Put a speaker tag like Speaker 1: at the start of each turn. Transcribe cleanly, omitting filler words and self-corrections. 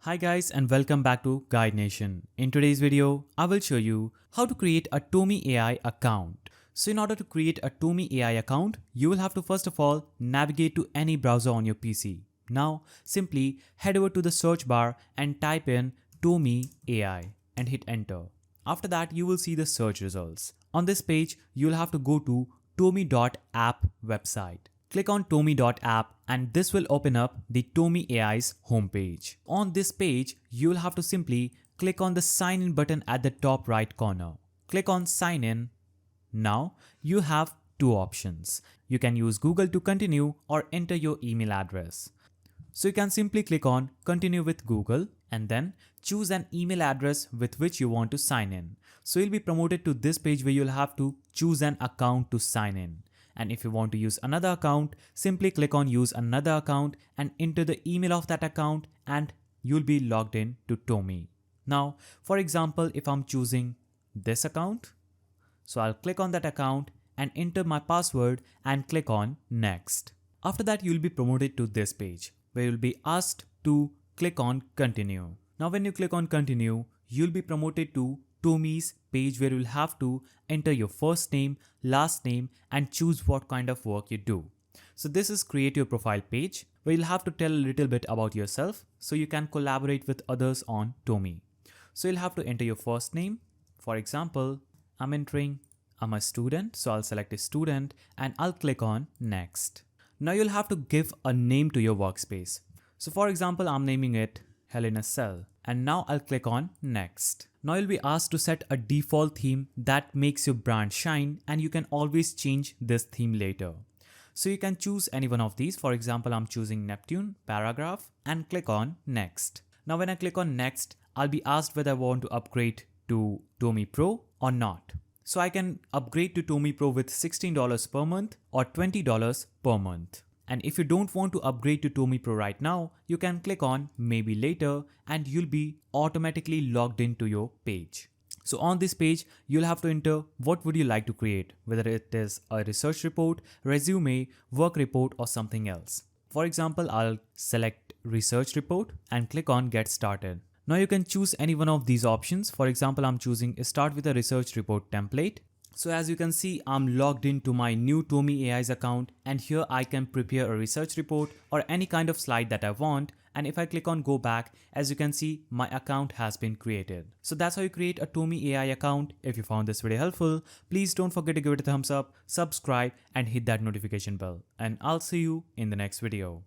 Speaker 1: Hi guys and welcome back to Guide Nation. In today's video, I will show you how to create a TOME AI account. So in order to create a TOME AI account, you will have to first of all navigate to any browser on your PC. Now simply head over to the search bar and type in TOME AI and hit enter. After that, you will see the search results. On this page, you will have to go to TOME.app website. Click on TOME.app and this will open up the TOME AI's homepage. On this page, you will have to simply click on the sign in button at the top right corner. Click on sign in. Now you have two options. You can use Google to continue or enter your email address. So you can simply click on continue with Google and then choose an email address with which you want to sign in. So you'll be promoted to this page where you'll have to choose an account to sign in. And if you want to use another account, simply click on use another account and enter the email of that account and you'll be logged in to TOME. Now, for example, if I'm choosing this account, so I'll click on that account and enter my password and click on next. After that, you'll be promoted to this page where you'll be asked to click on continue. Now, when you click on continue, you'll be promoted to TOME's page where you'll have to enter your first name, last name and choose what kind of work you do. So this is create your profile page where you'll have to tell a little bit about yourself so you can collaborate with others on TOME. So you'll have to enter your first name. For example, I'm a student, so I'll select a student and I'll click on next. Now you'll have to give a name to your workspace. So for example, I'm naming it Helena Cell and now I'll click on next. Now you'll be asked to set a default theme that makes your brand shine and you can always change this theme later. So you can choose any one of these. For example, I'm choosing Neptune paragraph and click on next. Now when I click on next, I'll be asked whether I want to upgrade to TOME Pro or not. So I can upgrade to TOME Pro with $16 per month or $20 per month. And if you don't want to upgrade to TOME Pro right now, you can click on maybe later and you'll be automatically logged into your page. So on this page, you'll have to enter what would you like to create, whether it is a research report, resume, work report or something else. For example, I'll select research report and click on get started. Now you can choose any one of these options. For example, I'm choosing start with a research report template. So as you can see, I'm logged into my new TOME AI's account and here I can prepare a research report or any kind of slide that I want. And if I click on go back, as you can see, my account has been created. So that's how you create a TOME AI account. If you found this video helpful, please don't forget to give it a thumbs up, subscribe and hit that notification bell. And I'll see you in the next video.